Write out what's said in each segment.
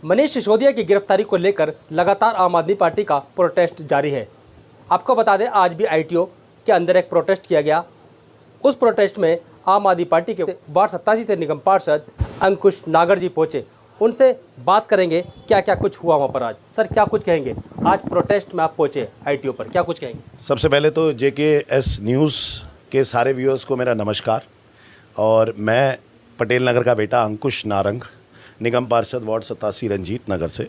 मनीष सिसोदिया की गिरफ्तारी को लेकर लगातार आम आदमी पार्टी का प्रोटेस्ट जारी है। आपको बता दें, आज भी आईटीओ के अंदर एक प्रोटेस्ट किया गया। उस प्रोटेस्ट में आम आदमी पार्टी के वार्ड 87 से निगम पार्षद अंकुश नागर जी पहुंचे। उनसे बात करेंगे क्या क्या कुछ हुआ वहाँ पर आज। सर, क्या कुछ कहेंगे? आज प्रोटेस्ट में आप पहुंचे आईटीओ पर, क्या कुछ कहेंगे? सबसे पहले तो JKS न्यूज़ के सारे व्यूअर्स को मेरा नमस्कार। और मैं पटेल नगर का बेटा अंकुश नारंग, निगम पार्षद वार्ड 87 रंजीत नगर से।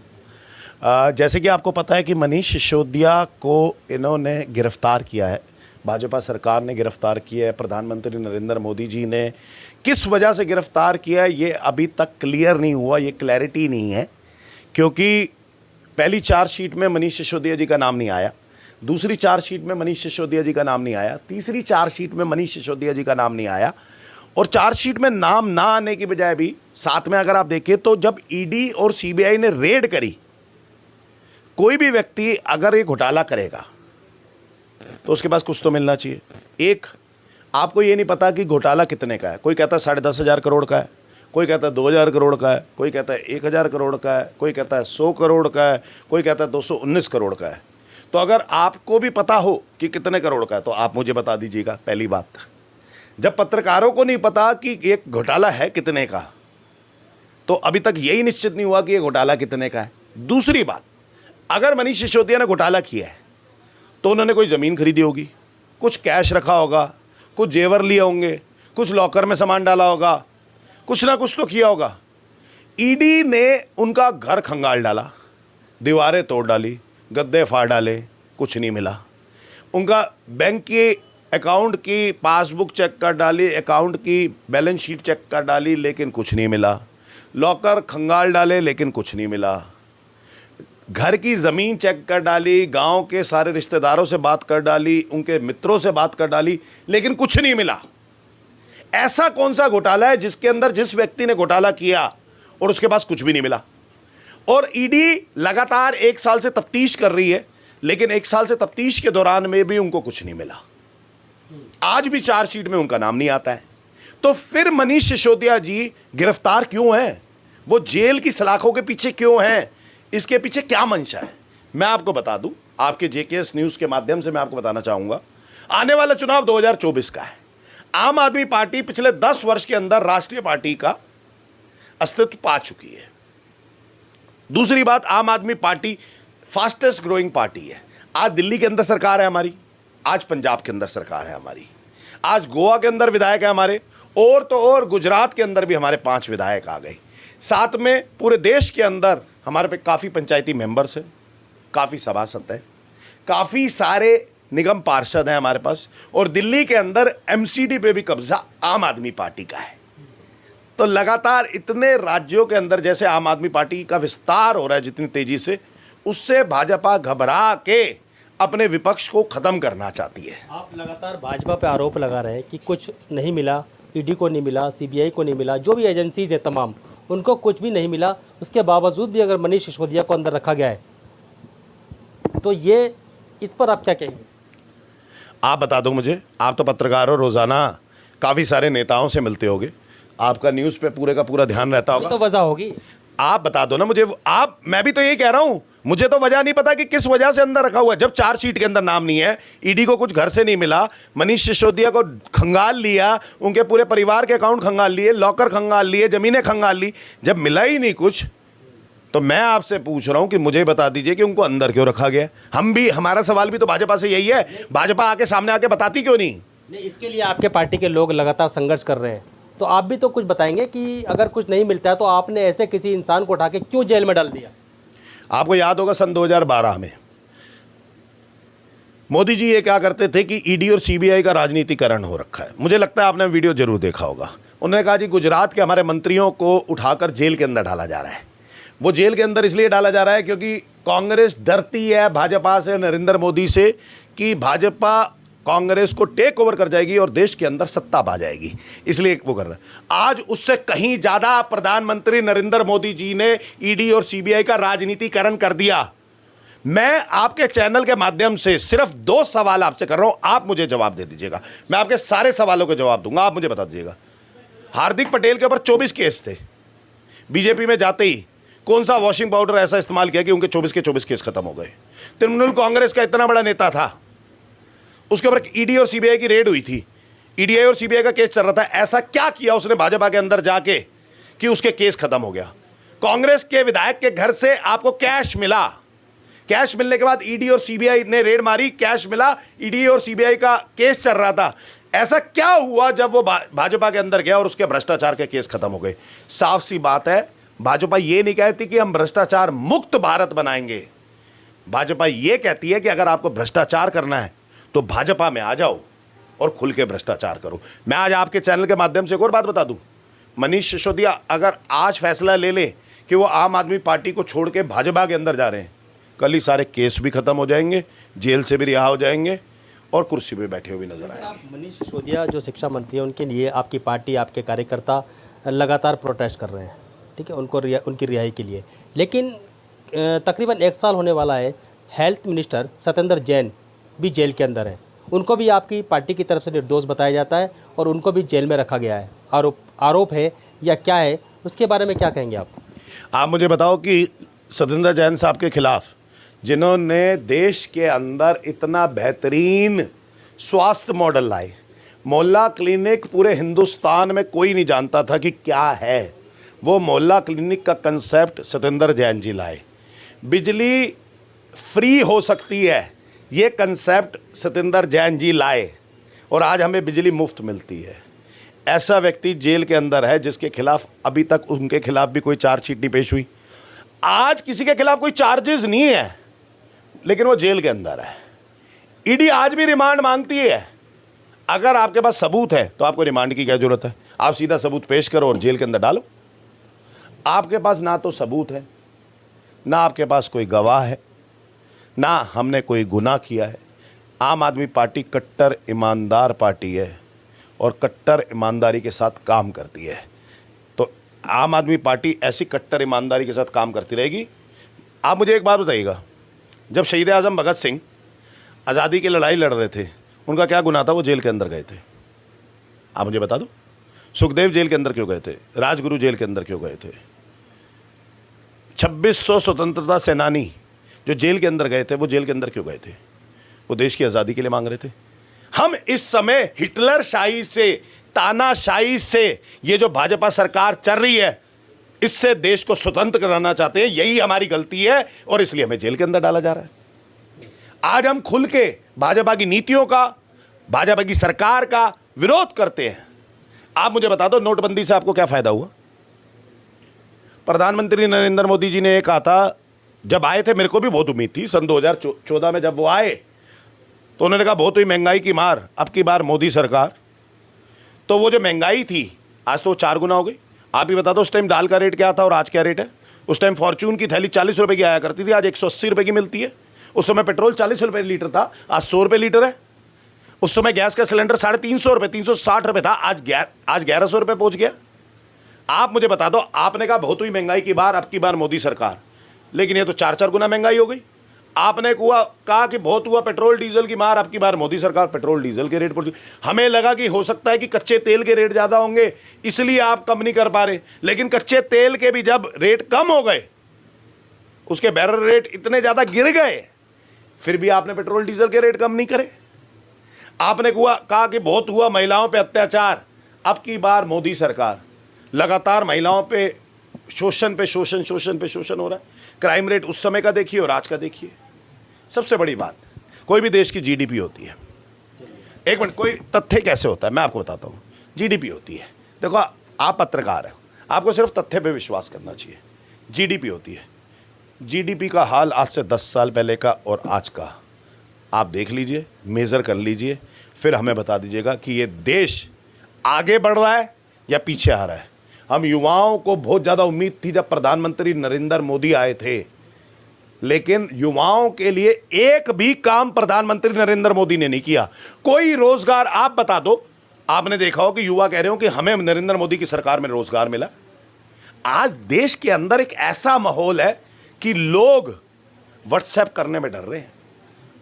जैसे कि आपको पता है कि मनीष सिसोदिया को इन्होंने गिरफ़्तार किया है, भाजपा सरकार ने गिरफ़्तार किया है। प्रधानमंत्री नरेंद्र मोदी जी ने किस वजह से गिरफ़्तार किया है ये अभी तक क्लियर नहीं हुआ, ये क्लैरिटी नहीं है। क्योंकि पहली चार्जशीट में मनीष सिसोदिया जी का नाम नहीं आया, दूसरी चार्जशीट में मनीष सिसोदिया जी का नाम नहीं आया, तीसरी चार्जशीट में मनीष सिसोदिया जी का नाम नहीं आया। और चार्जशीट में नाम ना आने की बजाय भी साथ में अगर आप देखें तो जब ईडी और सीबीआई ने रेड करी, कोई भी व्यक्ति अगर ये घोटाला करेगा तो उसके पास कुछ तो मिलना चाहिए। एक, आपको ये नहीं पता कि घोटाला कितने का है। कोई कहता है 10,500 करोड़ का है, कोई कहता है 2,000 करोड़ का है, कोई कहता है 1,000 करोड़ का है, कोई कहता है 100 करोड़ का है, कोई कहता है 219 करोड़ का है। तो अगर आपको भी पता हो कि कितने करोड़ का है तो आप मुझे बता दीजिएगा, पहली बात। जब पत्रकारों को नहीं पता कि एक घोटाला है कितने का, तो अभी तक यही निश्चित नहीं हुआ कि ये घोटाला कितने का है। दूसरी बात, अगर मनीष सिसोदिया ने घोटाला किया है तो उन्होंने कोई ज़मीन खरीदी होगी, कुछ कैश रखा होगा, कुछ जेवर लिए होंगे, कुछ लॉकर में सामान डाला होगा, कुछ ना कुछ तो किया होगा। ईडी ने उनका घर खंगाल डाला, दीवारें तोड़ डाली, गद्दे फाड़ डाले, कुछ नहीं मिला। उनका बैंक के अकाउंट की पासबुक चेक कर डाली, अकाउंट की बैलेंस शीट चेक कर डाली, लेकिन कुछ नहीं मिला। लॉकर खंगाल डाले, लेकिन कुछ नहीं मिला। घर की ज़मीन चेक कर डाली, गांव के सारे रिश्तेदारों से बात कर डाली, उनके मित्रों से बात कर डाली, लेकिन कुछ नहीं मिला। ऐसा कौन सा घोटाला है जिसके अंदर जिस व्यक्ति ने घोटाला किया और उसके पास कुछ भी नहीं मिला? और ईडी लगातार 1 साल से तफ्तीश कर रही है, लेकिन 1 साल से तफ्तीश के दौरान में भी उनको कुछ नहीं मिला। आज भी चार्जशीट में उनका नाम नहीं आता है। तो फिर मनीष सिसोदिया जी गिरफ्तार क्यों हैं? वो जेल की सलाखों के पीछे क्यों हैं? इसके पीछे क्या मंशा है? मैं आपको बता दूं, आपके JKS न्यूज़ के माध्यम से मैं आपको बताना चाहूंगा, आने वाला चुनाव 2024 का है। आम आदमी पार्टी पिछले 10 वर्ष के अंदर राष्ट्रीय पार्टी का अस्तित्व पा चुकी है। दूसरी बात, आम आदमी पार्टी फास्टेस्ट ग्रोइंग पार्टी है। आज दिल्ली के अंदर सरकार है हमारी, आज पंजाब के अंदर सरकार है हमारी, आज गोवा के अंदर विधायक है हमारे, और तो और गुजरात के अंदर भी हमारे 5 विधायक आ गए। साथ में पूरे देश के अंदर हमारे पे काफ़ी पंचायती मेंबर्स हैं, काफ़ी सभासद हैं, काफ़ी सारे निगम पार्षद हैं हमारे पास, और दिल्ली के अंदर MCD पे भी कब्जा आम आदमी पार्टी का है। तो लगातार इतने राज्यों के अंदर जैसे आम आदमी पार्टी का विस्तार हो रहा है जितनी तेजी से, उससे भाजपा घबरा के अपने विपक्ष को ख़त्म करना चाहती है। आप लगातार भाजपा पे आरोप लगा रहे हैं कि कुछ नहीं मिला, ईडी को नहीं मिला, सीबीआई को नहीं मिला, जो भी एजेंसीज है तमाम, उनको कुछ भी नहीं मिला। उसके बावजूद भी अगर मनीष सिसोदिया को अंदर रखा गया है तो ये, इस पर आप क्या कहेंगे? आप बता दो मुझे, आप तो पत्रकार हो, रोज़ाना काफ़ी सारे नेताओं से मिलते होगे, आपका न्यूज़ पे पूरे का पूरा ध्यान रहता होगा, तो वजह होगी। आप बता दो ना मुझे। मैं भी तो यही कह रहा हूं, मुझे तो वजह नहीं पता कि किस वजह से अंदर रखा हुआ है। जब चार्जशीट के अंदर नाम नहीं है, ईडी को कुछ घर से नहीं मिला, मनीष सिसोदिया को खंगाल लिया, उनके पूरे परिवार के अकाउंट खंगाल लिए, लॉकर खंगाल लिए, जमीनें खंगाल ली, जब मिला ही नहीं कुछ, तो मैं आपसे पूछ रहा हूं कि मुझे बता दीजिए कि उनको अंदर क्यों रखा गया। हमारा सवाल भी तो भाजपा से यही है, भाजपा आके सामने आके बताती क्यों नहीं? इसके लिए आपके पार्टी के लोग लगातार संघर्ष कर रहे हैं, तो आप भी तो कुछ बताएंगे कि अगर कुछ नहीं मिलता है तो आपने ऐसे किसी इंसान को उठा के क्यों जेल में डाल दिया? आपको याद होगा सन 2012 में मोदी जी ये क्या करते थे कि ईडी और सीबीआई का राजनीतिकरण हो रखा है। मुझे लगता है आपने वीडियो जरूर देखा होगा। उन्होंने कहा जी गुजरात के हमारे मंत्रियों को उठाकर जेल के अंदर डाला जा रहा है। वो जेल के अंदर इसलिए डाला जा रहा है क्योंकि कांग्रेस डरती है भाजपा से, नरेंद्र मोदी से, कि भाजपा कांग्रेस को टेक ओवर कर जाएगी और देश के अंदर सत्ता पा जाएगी, इसलिए वो कर रहा है। आज उससे कहीं ज्यादा प्रधानमंत्री नरेंद्र मोदी जी ने ईडी और सीबीआई का राजनीतिकरण कर दिया। मैं आपके चैनल के माध्यम से सिर्फ 2 सवाल आपसे कर रहा हूं, आप मुझे जवाब दे दीजिएगा। मैं आपके सारे सवालों के जवाब दूंगा, आप मुझे बता दीजिएगा। हार्दिक पटेल के ऊपर 24 केस थे, बीजेपी में जाते ही कौन सा वॉशिंग पाउडर ऐसा इस्तेमाल किया कि उनके 24 के 24 केस खत्म हो गए। तृणमूल कांग्रेस का इतना बड़ा नेता था, उसके ऊपर ईडी और सीबीआई की रेड हुई थी, ईडी और सीबीआई का केस चल रहा था। ऐसा क्या किया उसने भाजपा के अंदर जाके कि उसके केस खत्म हो गया। कांग्रेस के विधायक के घर से आपको कैश मिला, कैश मिलने के बाद ईडी और सीबीआई ने रेड मारी, कैश मिला, ईडी और सीबीआई का केस चल रहा था। ऐसा क्या हुआ जब वो भाजपा के अंदर गया और उसके भ्रष्टाचार के केस खत्म हो गए। साफ सी बात है, भाजपा ये नहीं कहती कि हम भ्रष्टाचार मुक्त भारत बनाएंगे। भाजपा ये कहती है कि अगर आपको भ्रष्टाचार करना है तो भाजपा में आ जाओ और खुल के भ्रष्टाचार करो। मैं आज आपके चैनल के माध्यम से एक और बात बता दूं, मनीष सिसोदिया अगर आज फैसला ले ले कि वो आम आदमी पार्टी को छोड़ के भाजपा के अंदर जा रहे हैं, कल ही सारे केस भी खत्म हो जाएंगे, जेल से भी रिहा हो जाएंगे और कुर्सी पे बैठे हुए नजर आएंगे। मनीष सिसोदिया जो शिक्षा मंत्री हैं, उनके लिए आपकी पार्टी, आपके कार्यकर्ता लगातार प्रोटेस्ट कर रहे हैं, ठीक है, उनकी रिहाई के लिए। लेकिन तकरीबन 1 साल होने वाला है, हेल्थ मिनिस्टर सत्येंद्र जैन भी जेल के अंदर हैं। उनको भी आपकी पार्टी की तरफ से निर्दोष बताया जाता है और उनको भी जेल में रखा गया है। आरोप है या क्या है, उसके बारे में क्या कहेंगे आप? आप मुझे बताओ कि सत्येंद्र जैन साहब के खिलाफ, जिन्होंने देश के अंदर इतना बेहतरीन स्वास्थ्य मॉडल लाए, मोहल्ला क्लिनिक पूरे हिंदुस्तान में कोई नहीं जानता था कि क्या है, वो मोहल्ला क्लिनिक का कंसेप्ट सत्येंद्र जैन जी लाए। बिजली फ्री हो सकती है, ये कंसेप्ट सत्येंद्र जैन जी लाए और आज हमें बिजली मुफ्त मिलती है। ऐसा व्यक्ति जेल के अंदर है जिसके खिलाफ अभी तक उनके खिलाफ भी कोई चार्जशीट नहीं पेश हुई। आज किसी के खिलाफ कोई चार्जेस नहीं है, लेकिन वो जेल के अंदर है। ईडी आज भी रिमांड मांगती है। अगर आपके पास सबूत है तो आपको रिमांड की क्या जरूरत है? आप सीधा सबूत पेश करो और जेल के अंदर डालो। आपके पास ना तो सबूत है, ना आपके पास कोई गवाह है, ना हमने कोई गुनाह किया है। आम आदमी पार्टी कट्टर ईमानदार पार्टी है और कट्टर ईमानदारी के साथ काम करती है। तो आम आदमी पार्टी ऐसी कट्टर ईमानदारी के साथ काम करती रहेगी। आप मुझे एक बात बताइएगा, जब शहीद आज़म भगत सिंह आज़ादी की लड़ाई लड़ रहे थे, उनका क्या गुनाह था? वो जेल के अंदर गए थे। आप मुझे बता दो, सुखदेव जेल के अंदर क्यों गए थे? राजगुरु जेल के अंदर क्यों गए थे? 2600 स्वतंत्रता सेनानी जो जेल के अंदर गए थे, वो जेल के अंदर क्यों गए थे? वो देश की आज़ादी के लिए मांग रहे थे। हम इस समय हिटलर शाही से, तानाशाही से ये जो भाजपा सरकार चल रही है, इससे देश को स्वतंत्र कराना चाहते हैं। यही हमारी गलती है और इसलिए हमें जेल के अंदर डाला जा रहा है। आज हम खुल के भाजपा की नीतियों का, भाजपा की सरकार का विरोध करते हैं। आप मुझे बता दो, नोटबंदी से आपको क्या फायदा हुआ? प्रधानमंत्री नरेंद्र मोदी जी ने ये कहा था, जब आए थे मेरे को भी बहुत उम्मीद थी, सन 2014 में जब वो आए तो उन्होंने कहा बहुत हुई महंगाई की मार, अब की बार मोदी सरकार। तो वो जो महंगाई थी आज तो 4 गुना हो गई। आप ही बता दो, उस टाइम दाल का रेट क्या था और आज क्या रेट है? उस टाइम फॉर्चून की थैली 40 रुपए की आया करती थी, आज 180 रुपए की मिलती है। उस समय पेट्रोल 40 रुपए लीटर था, आज 100 रुपए लीटर है। उस समय गैस का सिलेंडर 350 रुपए, 360 रुपए था, आज 1100 रुपए पहुंच गया। आप मुझे बता दो, आपने कहा बहुत हुई महंगाई की बार, अब की बार मोदी सरकार, लेकिन ये तो 4-4 गुना महंगाई हो गई। आपने कहा कि बहुत हुआ पेट्रोल डीजल की मार, अब की बार मोदी सरकार, पेट्रोल डीजल के रेट पहुंच। हमें लगा कि हो सकता है कि कच्चे तेल के रेट ज़्यादा होंगे इसलिए आप कम नहीं कर पा रहे, लेकिन कच्चे तेल के भी जब रेट कम हो गए, उसके बैरल रेट इतने ज़्यादा गिर गए, फिर भी आपने पेट्रोल डीजल के रेट कम नहीं करे। आपने कहा कि बहुत हुआ महिलाओं पे अत्याचार, अब की बार मोदी सरकार, लगातार महिलाओं पे शोषण पे शोषण, शोषण पे शोषण हो रहा है। क्राइम रेट उस समय का देखिए और आज का देखिए। सबसे बड़ी बात, कोई भी देश की जीडीपी होती है। एक मिनट, कोई तथ्य कैसे होता है मैं आपको बताता हूँ। जीडीपी होती है, देखो आप पत्रकार हैं, आपको सिर्फ तथ्य पे विश्वास करना चाहिए। जीडीपी होती है, जीडीपी का हाल आज से 10 साल पहले का और आज का आप देख लीजिए, मेज़र कर लीजिए, फिर हमें बता दीजिएगा कि ये देश आगे बढ़ रहा है या पीछे आ रहा है। हम युवाओं को बहुत ज़्यादा उम्मीद थी जब प्रधानमंत्री नरेंद्र मोदी आए थे, लेकिन युवाओं के लिए एक भी काम प्रधानमंत्री नरेंद्र मोदी ने नहीं किया। कोई रोजगार आप बता दो, आपने देखा हो कि युवा कह रहे हो कि हमें नरेंद्र मोदी की सरकार में रोजगार मिला। आज देश के अंदर एक ऐसा माहौल है कि लोग व्हाट्सएप करने में डर रहे हैं,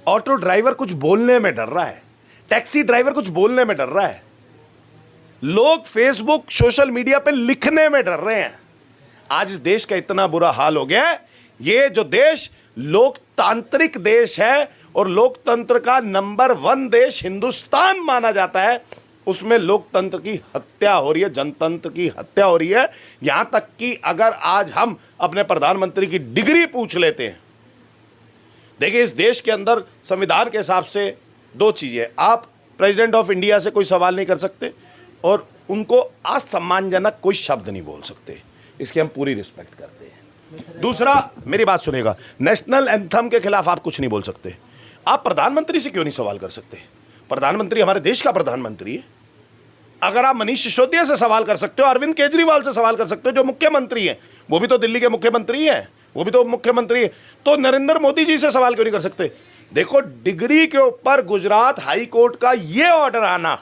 ऑटो ड्राइवर कुछ बोलने में डर रहा है, टैक्सी ड्राइवर कुछ बोलने में डर रहा है, लोग फेसबुक सोशल मीडिया पे लिखने में डर रहे हैं। आज इस देश का इतना बुरा हाल हो गया है। ये जो देश लोकतांत्रिक देश है और लोकतंत्र का नंबर 1 देश हिंदुस्तान माना जाता है, उसमें लोकतंत्र की हत्या हो रही है, जनतंत्र की हत्या हो रही है। यहां तक कि अगर आज हम अपने प्रधानमंत्री की डिग्री पूछ लेते हैं, देखिए इस देश के अंदर संविधान के हिसाब से 2 चीजें, आप प्रेसिडेंट ऑफ इंडिया से कोई सवाल नहीं कर सकते और उनको असम्मानजनक कोई शब्द नहीं बोल सकते, इसकी हम पूरी रिस्पेक्ट करते हैं। दूसरा, मेरी बात सुनेगा, नेशनल एंथम के खिलाफ आप कुछ नहीं बोल सकते। आप प्रधानमंत्री से क्यों नहीं सवाल कर सकते? प्रधानमंत्री हमारे देश का प्रधानमंत्री है। अगर आप मनीष सिसोदिया से सवाल कर सकते हो, अरविंद केजरीवाल से सवाल कर सकते हो जो मुख्यमंत्री है, वो भी तो दिल्ली के मुख्यमंत्री हैं, वो भी तो मुख्यमंत्री है, तो नरेंद्र मोदी जी से सवाल क्यों नहीं कर सकते? देखो, डिग्री के ऊपर गुजरात हाई कोर्ट का यह ऑर्डर आना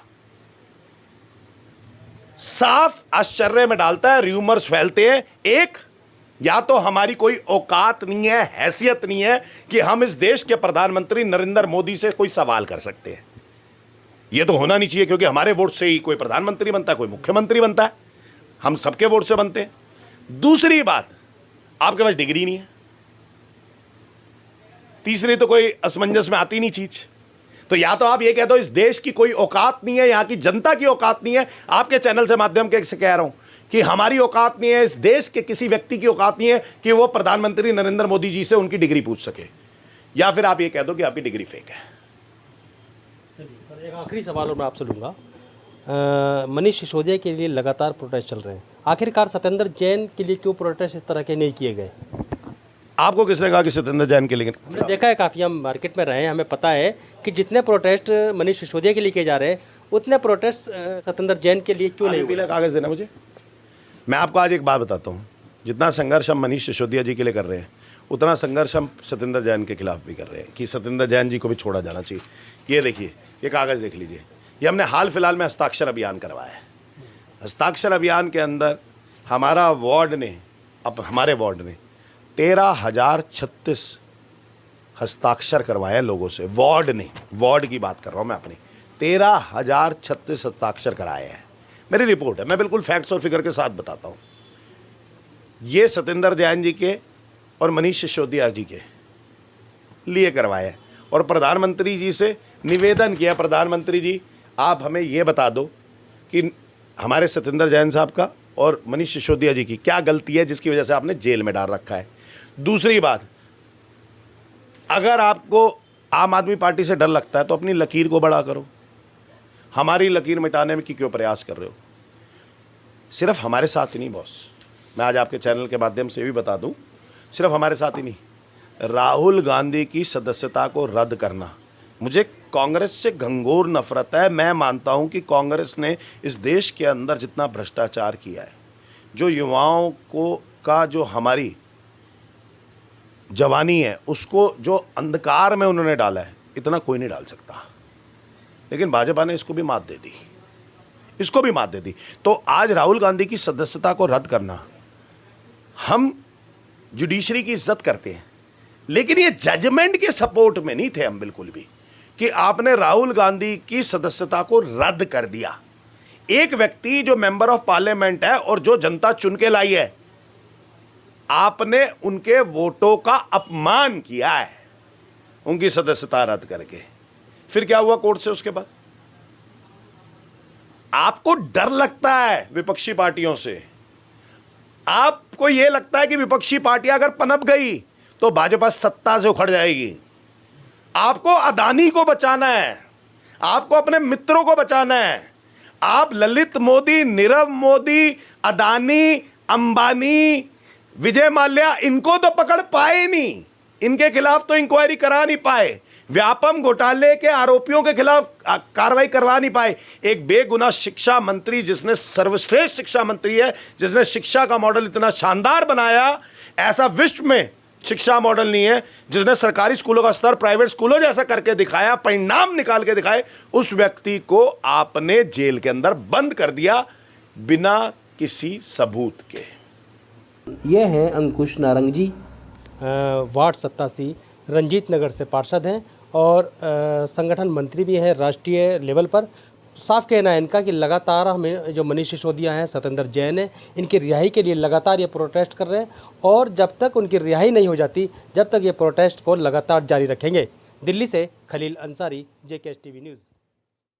साफ आश्चर्य में डालता है। र्यूमर्स फैलते हैं, एक, या तो हमारी कोई औकात नहीं है, हैसियत नहीं है कि हम इस देश के प्रधानमंत्री नरेंद्र मोदी से कोई सवाल कर सकते हैं। यह तो होना नहीं चाहिए, क्योंकि हमारे वोट से ही कोई प्रधानमंत्री बनता है, कोई मुख्यमंत्री बनता है, हम सबके वोट से बनते हैं। दूसरी बात, आपके पास डिग्री नहीं है। तीसरी, तो कोई असमंजस में आती नहीं चीज। तो या तो आप ये कह दो इस देश की कोई औकात नहीं है, यहां की जनता की औकात नहीं है। आपके चैनल से माध्यम से कह रहा हूं कि हमारी औकात नहीं है, इस देश के किसी व्यक्ति की औकात नहीं है कि वो प्रधानमंत्री नरेंद्र मोदी जी से उनकी डिग्री पूछ सके, या फिर आप ये कह दो कि आपकी डिग्री फेक है। चलिए सर, एक आखिरी सवाल और मैं आपसे लूँगा। मनीष सिसोदिया के लिए लगातार प्रोटेस्ट चल रहे हैं, आखिरकार सत्येंद्र जैन के लिए क्यों प्रोटेस्ट इस तरह के नहीं किए गए? आपको किसने कहा कि सत्येंद्र जैन के लिए? हमने देखा है, काफ़ी हम मार्केट में रहे हैं, हमें पता है कि जितने प्रोटेस्ट मनीष सिसोदिया के लिए किए जा रहे हैं उतने प्रोटेस्ट सत्येंद्र जैन के लिए क्यों नहीं? पीला कागज़ देना मुझे। मैं आपको आज एक बात बताता हूँ, जितना संघर्ष हम मनीष सिसोदिया जी के लिए कर रहे हैं, उतना संघर्ष हम सत्येंद्र जैन के खिलाफ भी कर रहे हैं कि सत्येंद्र जैन जी को भी छोड़ा जाना चाहिए। ये देखिए, ये कागज़ देख लीजिए, ये हमने हाल फिलहाल में हस्ताक्षर अभियान करवाया है। हस्ताक्षर अभियान के अंदर हमारा वार्ड ने, अब हमारे वार्ड ने 13,036 हस्ताक्षर करवाए लोगों से। वार्ड ने, वार्ड की बात कर रहा हूँ मैं अपनी, 13,036 हस्ताक्षर कराए हैं। मेरी रिपोर्ट है, मैं बिल्कुल फैक्ट्स और फिगर के साथ बताता हूँ। ये सत्येंद्र जैन जी के और मनीष सिसोदिया जी के लिए करवाए और प्रधानमंत्री जी से निवेदन किया, प्रधानमंत्री जी आप हमें ये बता दो कि हमारे सत्येंद्र जैन साहब का और मनीष सिसोदिया जी की क्या गलती है जिसकी वजह से आपने जेल में डाल रखा है। दूसरी बात, अगर आपको आम आदमी पार्टी से डर लगता है तो अपनी लकीर को बड़ा करो। हमारी लकीर मिटाने में क्यों प्रयास कर रहे हो? सिर्फ हमारे साथ ही नहीं बॉस, मैं आज आपके चैनल के माध्यम से भी बता दूं, सिर्फ हमारे साथ ही नहीं, राहुल गांधी की सदस्यता को रद्द करना, मुझे कांग्रेस से घंघोर नफरत है। मैं मानता हूं कि कांग्रेस ने इस देश के अंदर जितना भ्रष्टाचार किया है, जो युवाओं को का जो हमारी जवानी है उसको जो अंधकार में उन्होंने डाला है, इतना कोई नहीं डाल सकता। लेकिन भाजपा ने इसको भी मात दे दी, इसको भी मात दे दी। तो आज राहुल गांधी की सदस्यता को रद्द करना, हम जुडिशरी की इज्जत करते हैं, लेकिन ये जजमेंट के सपोर्ट में नहीं थे हम बिल्कुल भी कि आपने राहुल गांधी की सदस्यता को रद्द कर दिया। एक व्यक्ति जो मेंबर ऑफ पार्लियामेंट है और जो जनता चुन के लाई है, आपने उनके वोटों का अपमान किया है उनकी सदस्यता रद्द करके। फिर क्या हुआ कोर्ट से? उसके बाद आपको डर लगता है विपक्षी पार्टियों से, आपको यह लगता है कि विपक्षी पार्टियां अगर पनप गई तो भाजपा सत्ता से उखड़ जाएगी। आपको अदानी को बचाना है, आपको अपने मित्रों को बचाना है। आप ललित मोदी, नीरव मोदी, अदानी, अंबानी, विजय माल्या, इनको तो पकड़ पाए नहीं, इनके खिलाफ तो इंक्वायरी करा नहीं पाए, व्यापम घोटाले के आरोपियों के खिलाफ कार्रवाई करवा नहीं पाए। एक बेगुनाह शिक्षा मंत्री, जिसने सर्वश्रेष्ठ शिक्षा मंत्री है, जिसने शिक्षा का मॉडल इतना शानदार बनाया, ऐसा विश्व में शिक्षा मॉडल नहीं है, जिसने सरकारी स्कूलों का स्तर प्राइवेट स्कूलों जैसा करके दिखाया, परिणाम निकाल के दिखाए, उस व्यक्ति को आपने जेल के अंदर बंद कर दिया बिना किसी सबूत के। ये हैं अंकुश नारंग जी, वार्ड 87 रंजीत नगर से पार्षद हैं और संगठन मंत्री भी हैं राष्ट्रीय लेवल पर। साफ कहना है इनका कि लगातार हमें जो मनीष सिसोदिया हैं, सत्येंद्र जैन हैं, इनकी रिहाई के लिए लगातार ये प्रोटेस्ट कर रहे हैं और जब तक उनकी रिहाई नहीं हो जाती जब तक ये प्रोटेस्ट को लगातार जारी रखेंगे। दिल्ली से Khalil Ansari, JKS TV news.